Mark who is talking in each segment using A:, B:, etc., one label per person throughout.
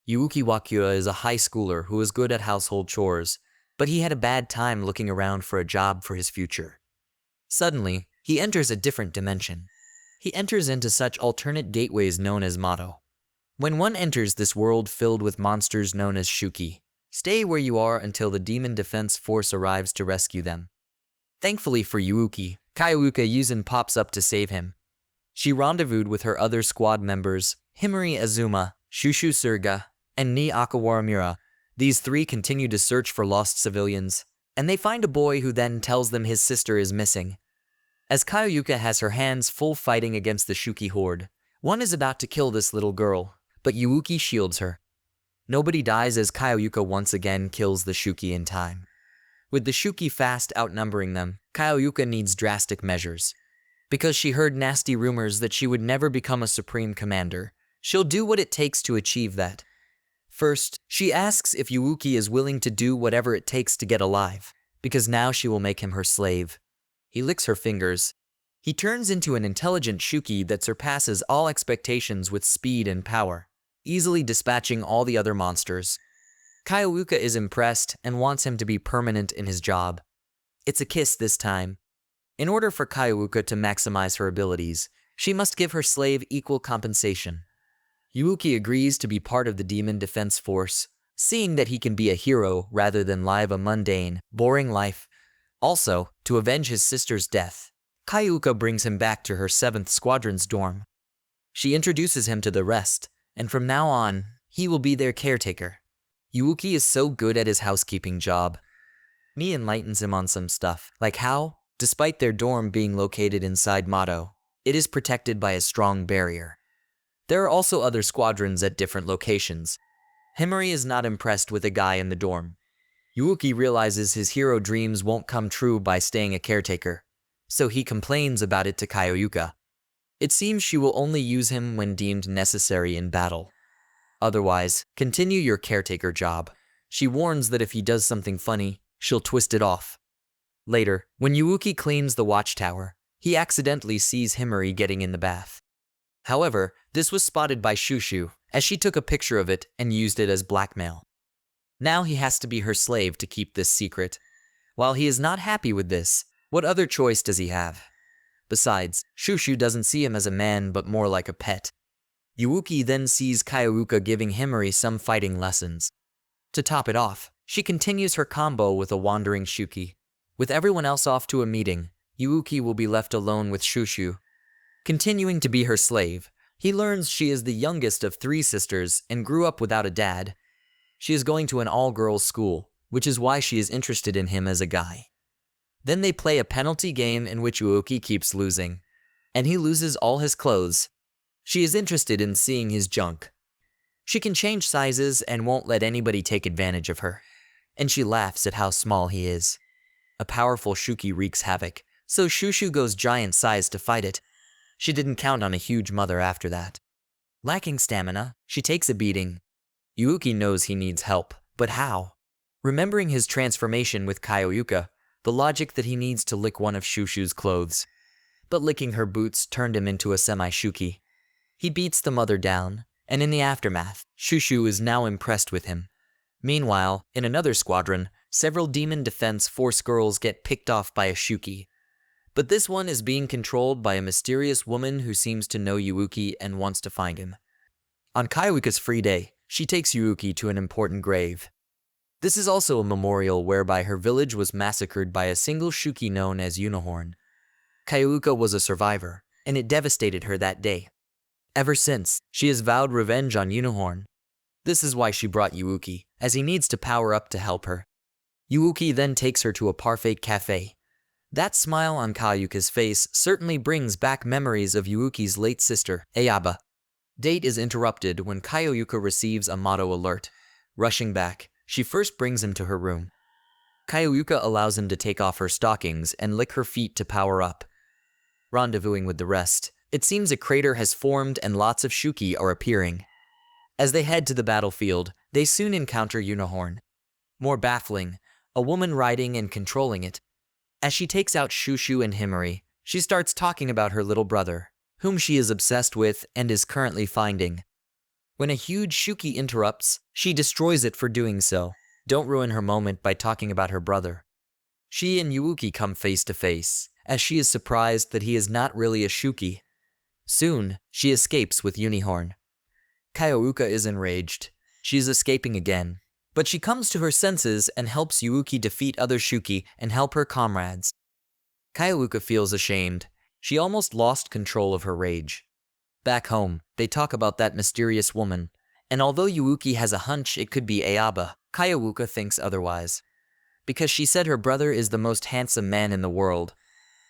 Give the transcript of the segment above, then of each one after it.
A: Yuuki Wakura is a high schooler who is good at household chores, but he had a bad time looking around for a job for his future. Suddenly, he enters a different dimension. He enters into such alternate gateways known as Mato. When one enters this world filled with monsters known as Shuki, stay where you are until the Demon Defense Force arrives to rescue them. Thankfully for Yuuki, Kyoyuka Yuzin pops up to save him. She rendezvoused with her other squad members, Himari Azuma, Shushu Surga, and Ni Akawaramura. These three continue to search for lost civilians, and they find a boy who then tells them his sister is missing. As Kyoyuka has her hands full fighting against the Shuki horde, one is about to kill this little girl, but Yuuki shields her. Nobody dies as Kyoyuka once again kills the Shuki in time. With the Shuki fast outnumbering them, Kyoyuka needs drastic measures. Because she heard nasty rumors that she would never become a supreme commander, she'll do what it takes to achieve that. First, she asks if Yuuki is willing to do whatever it takes to get alive, because now she will make him her slave. He licks her fingers. He turns into an intelligent Shuki that surpasses all expectations with speed and power, easily dispatching all the other monsters. Kyoyuka is impressed and wants him to be permanent in his job. It's a kiss this time. In order for Kyoyuka to maximize her abilities, she must give her slave equal compensation. Yuuki agrees to be part of the Demon Defense Force, seeing that he can be a hero rather than live a mundane, boring life. Also, to avenge his sister's death, Kyoyuka brings him back to her 7th Squadron's dorm. She introduces him to the rest, and from now on, he will be their caretaker. Yuuki is so good at his housekeeping job. Ni enlightens him on some stuff, like how, despite their dorm being located inside Mato, it is protected by a strong barrier. There are also other squadrons at different locations. Himari is not impressed with a guy in the dorm. Yuuki realizes his hero dreams won't come true by staying a caretaker, so he complains about it to Kyoyuka. It seems she will only use him when deemed necessary in battle. Otherwise, continue your caretaker job. She warns that if he does something funny, she'll twist it off. Later, when Yuuki cleans the watchtower, he accidentally sees Himari getting in the bath. However, this was spotted by Shushu, as she took a picture of it and used it as blackmail. Now he has to be her slave to keep this secret. While he is not happy with this, what other choice does he have? Besides, Shushu doesn't see him as a man but more like a pet. Yuuki then sees Kyoyuka giving Himari some fighting lessons. To top it off, she continues her combo with a wandering Shuki. With everyone else off to a meeting, Yuuki will be left alone with Shushu. Continuing to be her slave, he learns she is the youngest of 3 sisters and grew up without a dad. She is going to an all-girls school, which is why she is interested in him as a guy. Then they play a penalty game in which Yuuki keeps losing, and he loses all his clothes. She is interested in seeing his junk. She can change sizes and won't let anybody take advantage of her, and she laughs at how small he is. A powerful Shuki wreaks havoc, so Shushu goes giant size to fight it. She didn't count on a huge mother after that. Lacking stamina, she takes a beating. Yuuki knows he needs help, but how? Remembering his transformation with Kyoyuka, the logic that he needs to lick one of Shushu's clothes. But licking her boots turned him into a semi-Shuki. He beats the mother down, and in the aftermath, Shushu is now impressed with him. Meanwhile, in another squadron, several Demon Defense Force girls get picked off by a Shuki. But this one is being controlled by a mysterious woman who seems to know Yuuki and wants to find him. On Kyoyuka's free day, she takes Yuuki to an important grave. This is also a memorial whereby her village was massacred by a single Shuki known as Unicorn. Kyoyuka was a survivor, and it devastated her that day. Ever since, she has vowed revenge on Unicorn. This is why she brought Yuuki, as he needs to power up to help her. Yuuki then takes her to a parfait cafe. That smile on Kyoyuka's face certainly brings back memories of Yuuki's late sister, Aaba. Date is interrupted when Kyoyuka receives a Mato alert. Rushing back, she first brings him to her room. Kyoyuka allows him to take off her stockings and lick her feet to power up. Rendezvousing with the rest, it seems a crater has formed and lots of Shuki are appearing. As they head to the battlefield, they soon encounter Unicorn. More baffling, a woman riding and controlling it. As she takes out Shushu and Himari, she starts talking about her little brother, whom she is obsessed with and is currently finding. When a huge Shuki interrupts, she destroys it for doing so. Don't ruin her moment by talking about her brother. She and Yuuki come face to face, as she is surprised that he is not really a Shuki. Soon, she escapes with Unihorn. Kyoruka is enraged. She is escaping again. But she comes to her senses and helps Yuuki defeat other Shuki and help her comrades. Kyoruka feels ashamed. She almost lost control of her rage. Back home, they talk about that mysterious woman, and although Yuuki has a hunch it could be Aaba, Kyoruka thinks otherwise. Because she said her brother is the most handsome man in the world.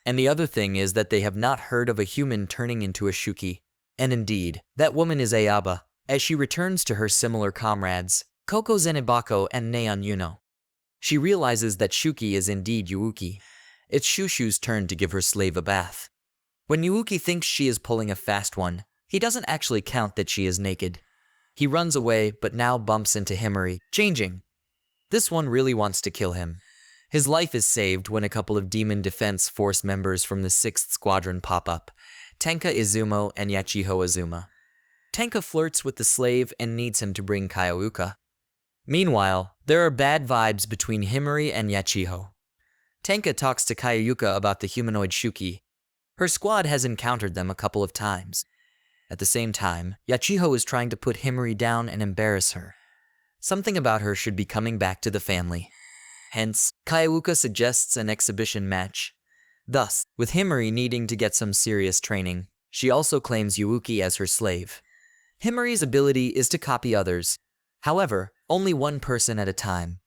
A: And the other thing is that they have not heard of a human turning into a Shuki. And indeed, that woman is Aaba, as she returns to her similar comrades, Koko Zenibako and Neon Yuno. She realizes that Shuki is indeed Yuuki. It's Shushu's turn to give her slave a bath. When Yuuki thinks she is pulling a fast one, he doesn't actually count that she is naked. He runs away but now bumps into Himari, changing. This one really wants to kill him. His life is saved when a couple of Demon Defense Force members from the 6th Squadron pop up, Tenka Izumo and Yachiho Azuma. Tenka flirts with the slave and needs him to bring Kyoruka. Meanwhile, there are bad vibes between Himari and Yachiho. Tenka talks to Kyoruka about the humanoid Shuki. Her squad has encountered them a couple of times. At the same time, Yachiho is trying to put Himari down and embarrass her. Something about her should be coming back to the family. Hence, Kyoruka suggests an exhibition match. Thus, with Himari needing to get some serious training, she also claims Yuuki as her slave. Himari's ability is to copy others. However, only one person at a time.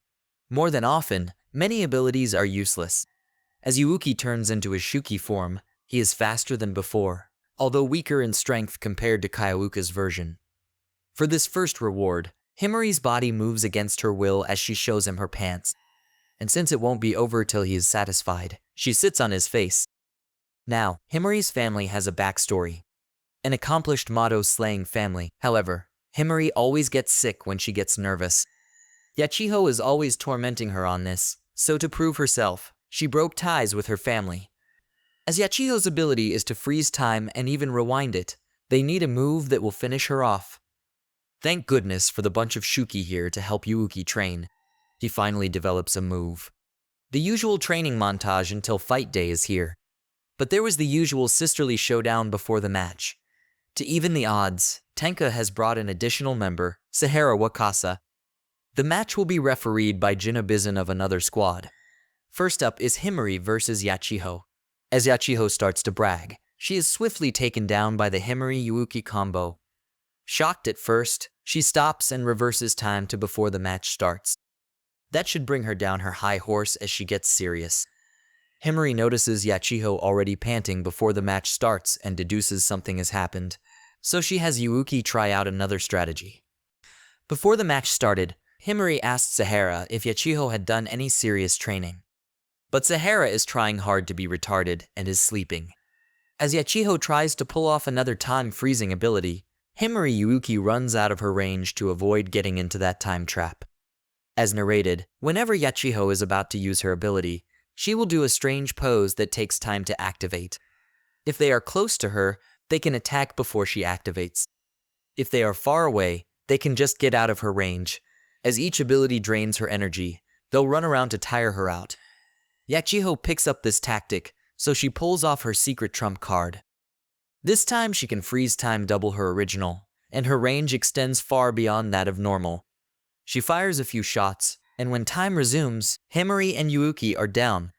A: More than often, many abilities are useless. As Yuuki turns into a Shuki form, he is faster than before, although weaker in strength compared to Kyoruka's version. For this first reward, Himari's body moves against her will as she shows him her pants. And since it won't be over till he is satisfied, she sits on his face. Now, Himari's family has a backstory. An accomplished Mato slaying family. However, Himari always gets sick when she gets nervous. Yachiho is always tormenting her on this, so to prove herself, she broke ties with her family. As Yachiho's ability is to freeze time and even rewind it, they need a move that will finish her off. Thank goodness for the bunch of Shuki here to help Yuuki train. He finally develops a move. The usual training montage until fight day is here. But there was the usual sisterly showdown before the match. To even the odds, Tenka has brought an additional member, Sahara Wakasa. The match will be refereed by Jinabizan of another squad. First up is Himari versus Yachiho. As Yachiho starts to brag, she is swiftly taken down by the Himari-Yuuki combo. Shocked at first, she stops and reverses time to before the match starts. That should bring her down her high horse as she gets serious. Himari notices Yachiho already panting before the match starts and deduces something has happened, so she has Yuuki try out another strategy. Before the match started, Himari asked Sahara if Yachiho had done any serious training. But Sahara is trying hard to be retarded and is sleeping. As Yachiho tries to pull off another time freezing ability, Himari Yuuki runs out of her range to avoid getting into that time trap. As narrated, whenever Yachiho is about to use her ability, she will do a strange pose that takes time to activate. If they are close to her, they can attack before she activates. If they are far away, they can just get out of her range. As each ability drains her energy, they'll run around to tire her out. Yachiho picks up this tactic, so she pulls off her secret trump card. This time she can freeze time double her original, and her range extends far beyond that of normal. She fires a few shots, and when time resumes, Himari and Yuuki are down.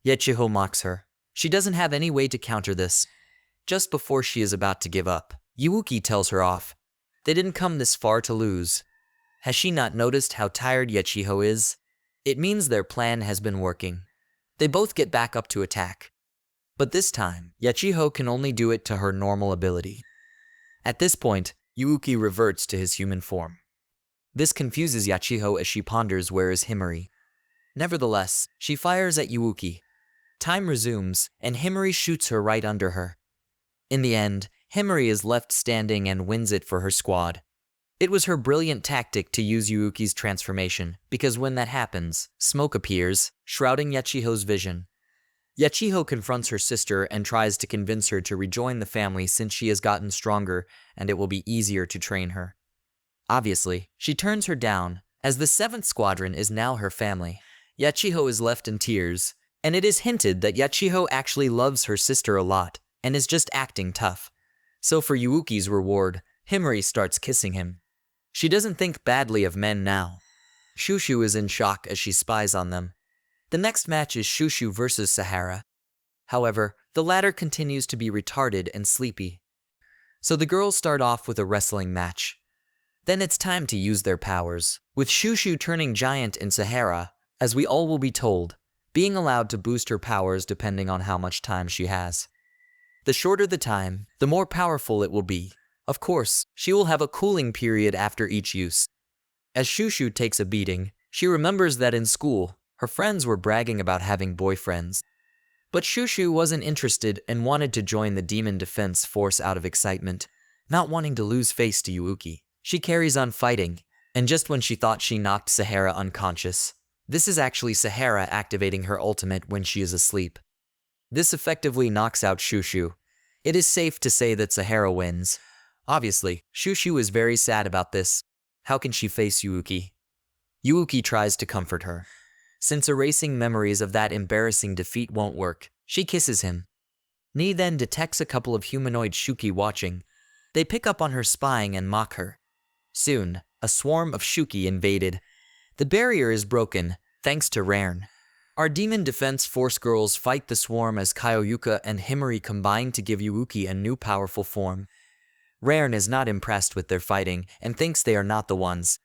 A: Yachiho mocks her. She doesn't have any way to counter this. Just before she is about to give up, Yuuki tells her off. They didn't come this far to lose. Has she not noticed how tired Yachiho is? It means their plan has been working. They both get back up to attack. But this time, Yachiho can only do it to her normal ability. At this point, Yuuki reverts to his human form. This confuses Yachiho as she ponders where is Himari. Nevertheless, she fires at Yuuki. Time resumes, and Himari shoots her right under her. In the end, Himari is left standing and wins it for her squad. It was her brilliant tactic to use Yuuki's transformation, because when that happens, smoke appears, shrouding Yachiho's vision. Yachiho confronts her sister and tries to convince her to rejoin the family since she has gotten stronger and it will be easier to train her. Obviously, she turns her down, as the 7th Squadron is now her family. Yachiho is left in tears, and it is hinted that Yachiho actually loves her sister a lot and is just acting tough. So for Yuuki's reward, Himari starts kissing him. She doesn't think badly of men now. Shushu is in shock as she spies on them. The next match is Shushu versus Sahara. However, the latter continues to be retarded and sleepy. So the girls start off with a wrestling match. Then it's time to use their powers, with Shushu turning giant and Sahara, as we all will be told, being allowed to boost her powers depending on how much time she has. The shorter the time, the more powerful it will be. Of course, she will have a cooling period after each use. As Shushu takes a beating, she remembers that in school, her friends were bragging about having boyfriends. But Shushu wasn't interested and wanted to join the Demon Defense Force out of excitement, not wanting to lose face to Yuuki. She carries on fighting, and just when she thought she knocked Sahara unconscious, this is actually Sahara activating her ultimate when she is asleep. This effectively knocks out Shushu. It is safe to say that Sahara wins. Obviously, Shushu is very sad about this. How can she face Yuuki? Yuuki tries to comfort her. Since erasing memories of that embarrassing defeat won't work, she kisses him. Ni then detects a couple of humanoid Shuki watching. They pick up on her spying and mock her. Soon, a swarm of Shuki invaded. The barrier is broken, thanks to Raern. Our Demon Defense Force girls fight the swarm as Kyoyuka and Himari combine to give Yuuki a new powerful form. Raern is not impressed with their fighting and thinks they are not the ones.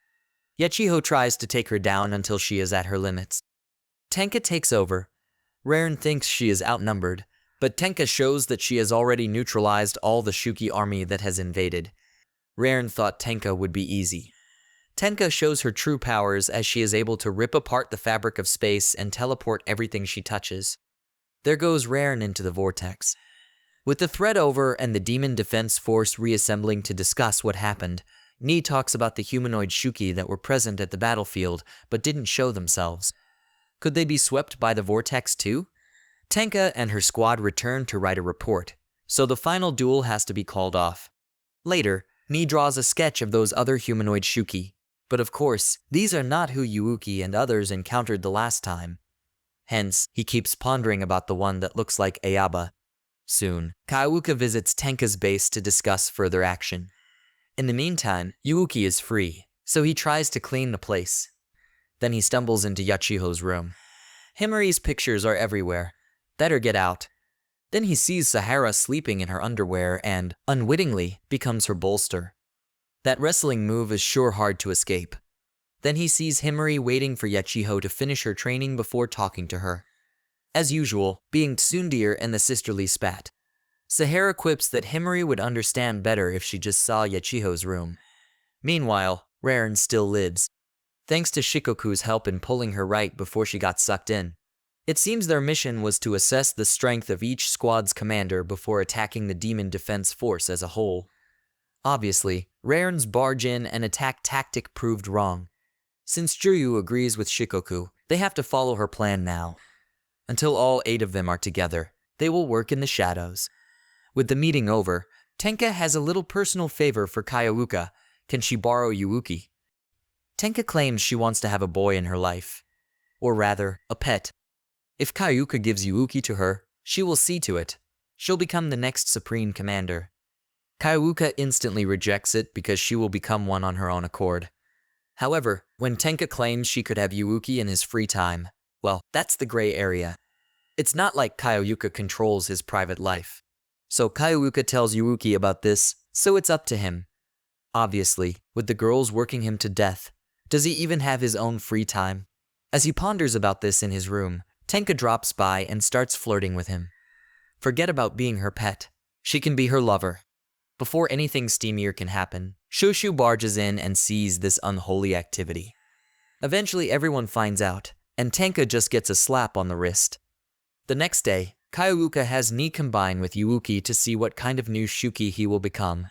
A: Yachiho tries to take her down until she is at her limits. Tenka takes over. Raern thinks she is outnumbered, but Tenka shows that she has already neutralized all the Shuki army that has invaded. Raern thought Tenka would be easy. Tenka shows her true powers as she is able to rip apart the fabric of space and teleport everything she touches. There goes Raern into the vortex. With the threat over and the Demon Defense Force reassembling to discuss what happened, Ni talks about the humanoid Shuki that were present at the battlefield but didn't show themselves. Could they be swept by the vortex too? Tenka and her squad return to write a report, so the final duel has to be called off. Later, Ni draws a sketch of those other humanoid Shuki, but of course, these are not who Yuuki and others encountered the last time. Hence, he keeps pondering about the one that looks like Aaba. Soon, Kyoyuka visits Tenka's base to discuss further action. In the meantime, Yuuki is free, so he tries to clean the place. Then he stumbles into Yachiho's room. Himari's pictures are everywhere. Better get out. Then he sees Sahara sleeping in her underwear and, unwittingly, becomes her bolster. That wrestling move is sure hard to escape. Then he sees Himari waiting for Yachiho to finish her training before talking to her. As usual, being tsundere and the sisterly spat. Sahara quips that Himari would understand better if she just saw Yachiho's room. Meanwhile, Raern still lives, thanks to Shikoku's help in pulling her right before she got sucked in. It seems their mission was to assess the strength of each squad's commander before attacking the Demon Defense Force as a whole. Obviously, Raern's barge in and attack tactic proved wrong. Since Juryu agrees with Shikoku, they have to follow her plan now. Until all 8 of them are together, they will work in the shadows. With the meeting over, Tenka has a little personal favor for Kyoyuka. Can she borrow Yuuki? Tenka claims she wants to have a boy in her life. Or rather, a pet. If Kyoyuka gives Yuuki to her, she will see to it. She'll become the next Supreme Commander. Kyoyuka instantly rejects it because she will become one on her own accord. However, when Tenka claims she could have Yuuki in his free time, well, that's the gray area. It's not like Kyoyuka controls his private life. So Kyoyuka tells Yuuki about this, so it's up to him. Obviously, with the girls working him to death, does he even have his own free time? As he ponders about this in his room, Tenka drops by and starts flirting with him. Forget about being her pet. She can be her lover. Before anything steamier can happen, Shushu barges in and sees this unholy activity. Eventually everyone finds out, and Tenka just gets a slap on the wrist. The next day, Kyoyuka has Ni combine with Yuuki to see what kind of new Shuki he will become.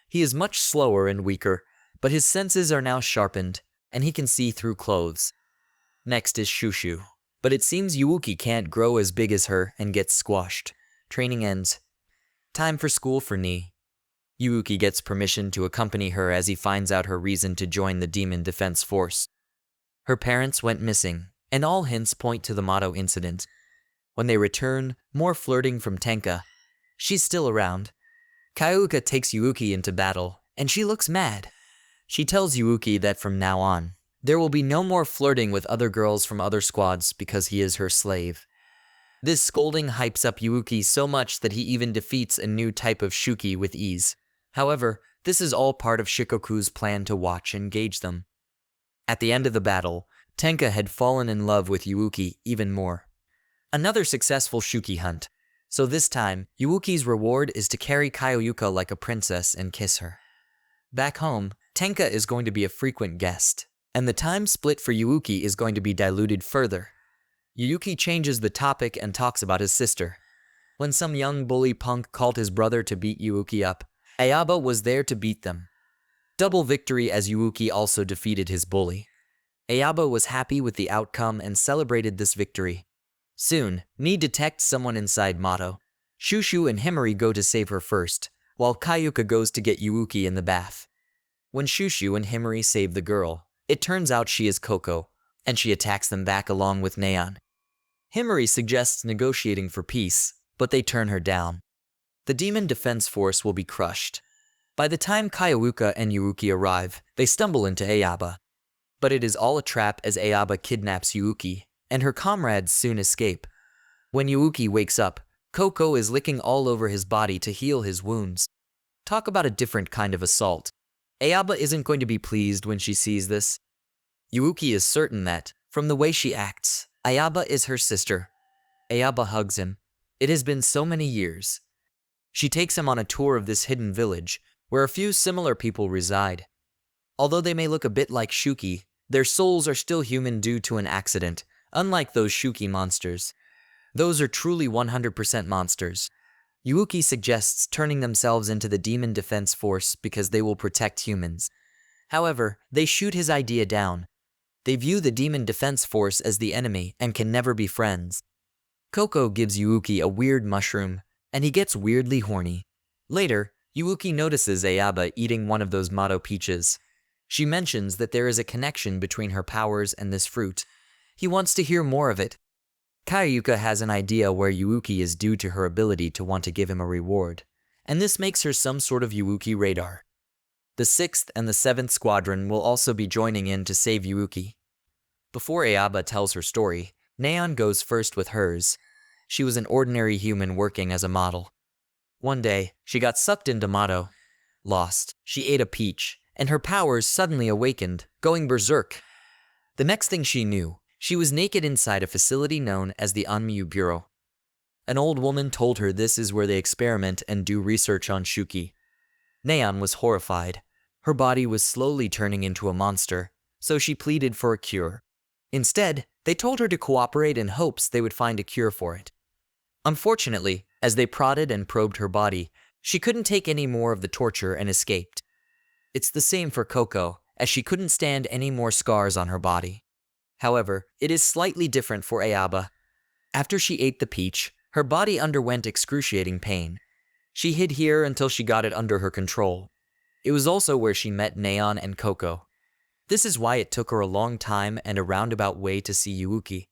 A: He is much slower and weaker, but his senses are now sharpened, and he can see through clothes. Next is Shushu, but it seems Yuuki can't grow as big as her and gets squashed. Training ends. Time for school for Ni. Yuuki gets permission to accompany her as he finds out her reason to join the Demon Defense Force. Her parents went missing, and all hints point to the Mato incident. When they return, more flirting from Tenka. She's still around. Kayuka takes Yuuki into battle, and she looks mad. She tells Yuuki that from now on, there will be no more flirting with other girls from other squads because he is her slave. This scolding hypes up Yuuki so much that he even defeats a new type of Shuki with ease. However, this is all part of Shikoku's plan to watch and gauge them. At the end of the battle, Tenka had fallen in love with Yuuki even more. Another successful Shuki hunt. So this time, Yuuki's reward is to carry Kayuka like a princess and kiss her. Back home, Tenka is going to be a frequent guest, and the time split for Yuuki is going to be diluted further. Yuuki changes the topic and talks about his sister. When some young bully punk called his brother to beat Yuuki up, Aaba was there to beat them. Double victory as Yuuki also defeated his bully. Aaba was happy with the outcome and celebrated this victory. Soon, Ni detects someone inside Mato. Shushu and Himari go to save her first, while Kayuka goes to get Yuuki in the bath. When Shushu and Himari save the girl, it turns out she is Coco, and she attacks them back along with Neon. Himari suggests negotiating for peace, but they turn her down. The Demon Defense Force will be crushed. By the time Kayuka and Yuuki arrive, they stumble into Aaba. But it is all a trap as Aaba kidnaps Yuuki, and her comrades soon escape. When Yuuki wakes up, Coco is licking all over his body to heal his wounds. Talk about a different kind of assault. Aaba isn't going to be pleased when she sees this. Yuuki is certain that, from the way she acts, Aaba is her sister. Aaba hugs him. It has been so many years. She takes him on a tour of this hidden village, where a few similar people reside. Although they may look a bit like Shuki, their souls are still human due to an accident, unlike those Shuki monsters. Those are truly 100% monsters. Yuuki suggests turning themselves into the Demon Defense Force because they will protect humans. However, they shoot his idea down. They view the Demon Defense Force as the enemy and can never be friends. Coco gives Yuuki a weird mushroom, and he gets weirdly horny. Later, Yuuki notices Aaba eating one of those Mato peaches. She mentions that there is a connection between her powers and this fruit. He wants to hear more of it. Kayuka has an idea where Yuuki is due to her ability to want to give him a reward, and this makes her some sort of Yuuki radar. The 6th and the 7th Squadron will also be joining in to save Yuuki. Before Aaba tells her story, Neon goes first with hers. She was an ordinary human working as a model. One day, she got sucked into Mato. Lost, she ate a peach, and her powers suddenly awakened, going berserk. The next thing she knew, she was naked inside a facility known as the Onmyu Bureau. An old woman told her this is where they experiment and do research on Shuki. Neon was horrified. Her body was slowly turning into a monster, so she pleaded for a cure. Instead, they told her to cooperate in hopes they would find a cure for it. Unfortunately, as they prodded and probed her body, she couldn't take any more of the torture and escaped. It's the same for Coco, as she couldn't stand any more scars on her body. However, it is slightly different for Aaba. After she ate the peach, her body underwent excruciating pain. She hid here until she got it under her control. It was also where she met Neon and Coco. This is why it took her a long time and a roundabout way to see Yuuki.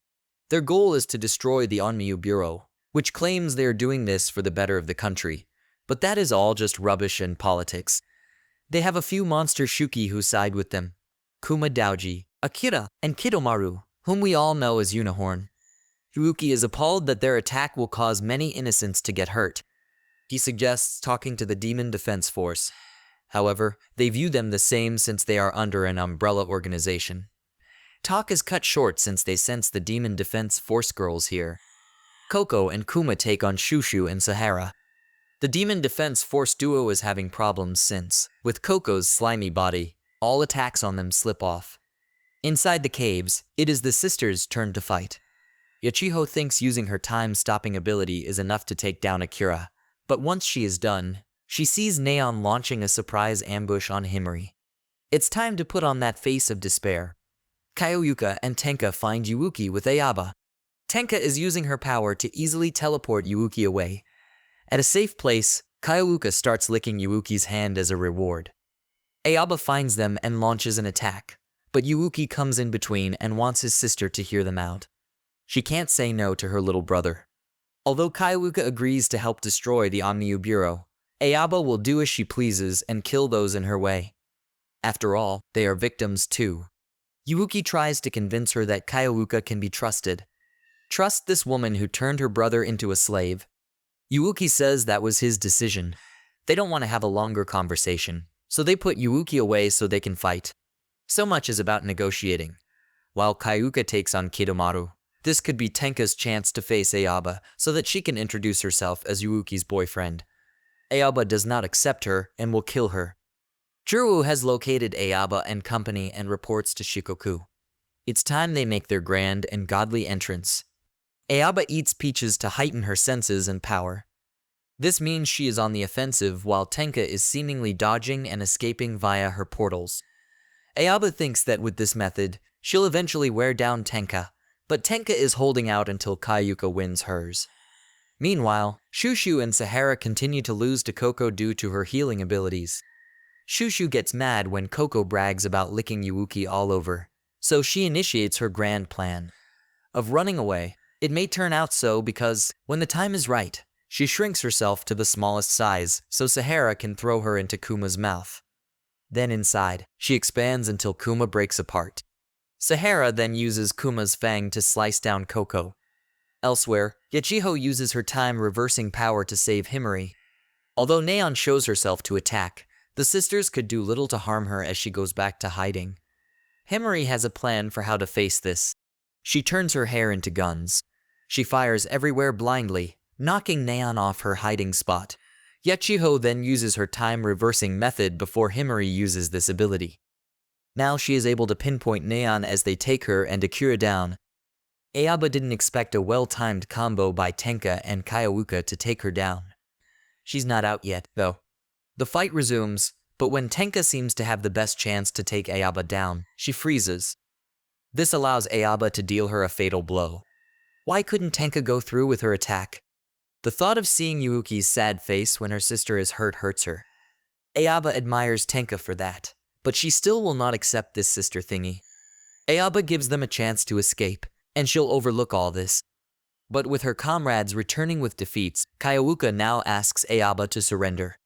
A: Their goal is to destroy the Onmyu Bureau, which claims they are doing this for the better of the country. But that is all just rubbish and politics. They have a few monster Shuki who side with them. Kuma Daoji, Akira, and Kidomaru, whom we all know as Unicorn. Yuuki is appalled that their attack will cause many innocents to get hurt. He suggests talking to the Demon Defense Force. However, they view them the same since they are under an umbrella organization. Talk is cut short since they sense the Demon Defense Force girls here. Coco and Kuma take on Shushu and Sahara. The Demon Defense Force duo is having problems since, with Coco's slimy body, all attacks on them slip off. Inside the caves, it is the sisters' turn to fight. Yachiho thinks using her time-stopping ability is enough to take down Akira, but once she is done, she sees Neon launching a surprise ambush on Himari. It's time to put on that face of despair. Kayuka and Tenka find Yuuki with Aaba. Tenka is using her power to easily teleport Yuuki away. At a safe place, Kaiouka starts licking Yuuki's hand as a reward. Aaba finds them and launches an attack, but Yuuki comes in between and wants his sister to hear them out. She can't say no to her little brother. Although Kaiouka agrees to help destroy the Omniu Bureau, Aaba will do as she pleases and kill those in her way. After all, they are victims too. Yuuki tries to convince her that Kaiouka can be trusted. Trust this woman who turned her brother into a slave. Yuuki says that was his decision. They don't want to have a longer conversation, so they put Yuuki away so they can fight. So much is about negotiating. While Kaiouka takes on Kidomaru, this could be Tenka's chance to face Aaba so that she can introduce herself as Yuuki's boyfriend. Aaba does not accept her and will kill her. Juru has located Aaba and company and reports to Shikoku. It's time they make their grand and godly entrance. Aaba eats peaches to heighten her senses and power. This means she is on the offensive while Tenka is seemingly dodging and escaping via her portals. Aaba thinks that with this method, she'll eventually wear down Tenka, but Tenka is holding out until Kaiouka wins hers. Meanwhile, Shushu and Sahara continue to lose to Coco due to her healing abilities. Shushu gets mad when Coco brags about licking Yuuki all over, so she initiates her grand plan of running away. It may turn out so because, when the time is right, she shrinks herself to the smallest size so Sahara can throw her into Kuma's mouth. Then inside, she expands until Kuma breaks apart. Sahara then uses Kuma's fang to slice down Coco. Elsewhere, Yachiho uses her time reversing power to save Himari. Although Neon shows herself to attack, the sisters could do little to harm her as she goes back to hiding. Himari has a plan for how to face this. She turns her hair into guns. She fires everywhere blindly, knocking Neon off her hiding spot. Yachiho then uses her time-reversing method before Himari uses this ability. Now she is able to pinpoint Neon as they take her and Akira down. Aaba didn't expect a well-timed combo by Tenka and Kaiouka to take her down. She's not out yet, though. The fight resumes, but when Tenka seems to have the best chance to take Aaba down, she freezes. This allows Aaba to deal her a fatal blow. Why couldn't Tenka go through with her attack? The thought of seeing Yuuki's sad face when her sister is hurt hurts her. Aaba admires Tenka for that, but she still will not accept this sister thingy. Aaba gives them a chance to escape, and she'll overlook all this. But with her comrades returning with defeats, Kaiouka now asks Aaba to surrender.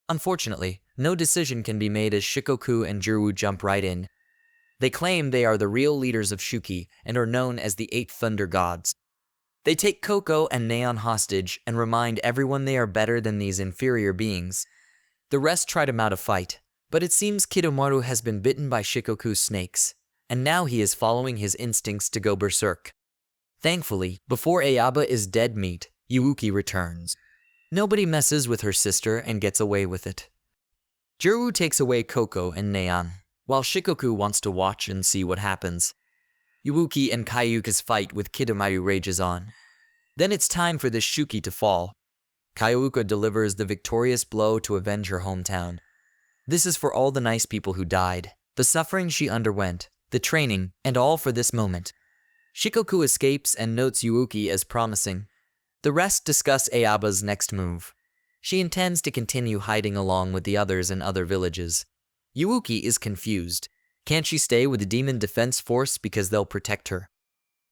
A: Unfortunately, no decision can be made as Shikoku and Juru jump right in. They claim they are the real leaders of Shuki and are known as the 8 Thunder Gods. They take Coco and Neon hostage and remind everyone they are better than these inferior beings. The rest try to mount a fight, but it seems Kidomaru has been bitten by Shikoku's snakes, and now he is following his instincts to go berserk. Thankfully, before Aaba is dead meat, Yuuki returns. Nobody messes with her sister and gets away with it. Juru takes away Coco and Neon, while Shikoku wants to watch and see what happens. Yuuki and Kaiouka's fight with Kidomaru rages on. Then it's time for this Shuki to fall. Kaiouka delivers the victorious blow to avenge her hometown. This is for all the nice people who died, the suffering she underwent, the training, and all for this moment. Shikoku escapes and notes Yuuki as promising. The rest discuss Ayaba's next move. She intends to continue hiding along with the others in other villages. Yuuki is confused. Can't she stay with the Demon Defense Force because they'll protect her?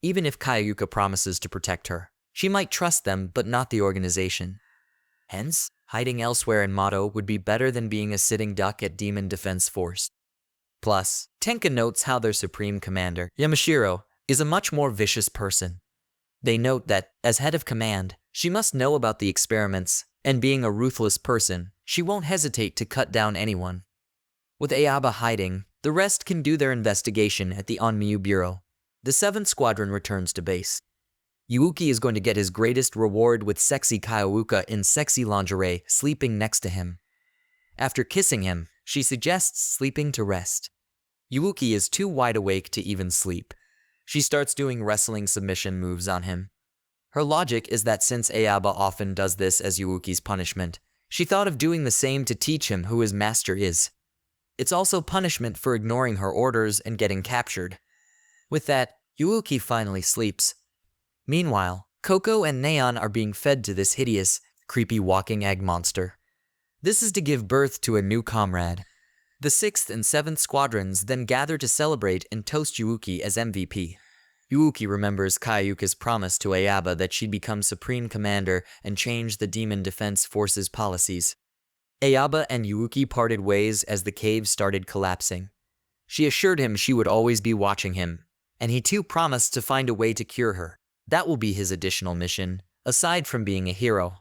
A: Even if Kaiouka promises to protect her, she might trust them but not the organization. Hence, hiding elsewhere in Mato would be better than being a sitting duck at Demon Defense Force. Plus, Tenka notes how their supreme commander, Yamashiro, is a much more vicious person. They note that, as head of command, she must know about the experiments, and being a ruthless person, she won't hesitate to cut down anyone. With Aaba hiding, the rest can do their investigation at the Onmyu Bureau. The 7th Squadron returns to base. Yuuki is going to get his greatest reward with sexy Kaiouka in sexy lingerie sleeping next to him. After kissing him, she suggests sleeping to rest. Yuuki is too wide awake to even sleep. She starts doing wrestling submission moves on him. Her logic is that since Aaba often does this as Yuuki's punishment, she thought of doing the same to teach him who his master is. It's also punishment for ignoring her orders and getting captured. With that, Yuuki finally sleeps. Meanwhile, Coco and Neon are being fed to this hideous, creepy walking egg monster. This is to give birth to a new comrade. The 6th and 7th squadrons then gather to celebrate and toast Yuuki as MVP. Yuuki remembers Kayuka's promise to Aaba that she'd become supreme commander and change the Demon Defense Force's policies. Aaba and Yuuki parted ways as the cave started collapsing. She assured him she would always be watching him, and he too promised to find a way to cure her. That will be his additional mission, aside from being a hero.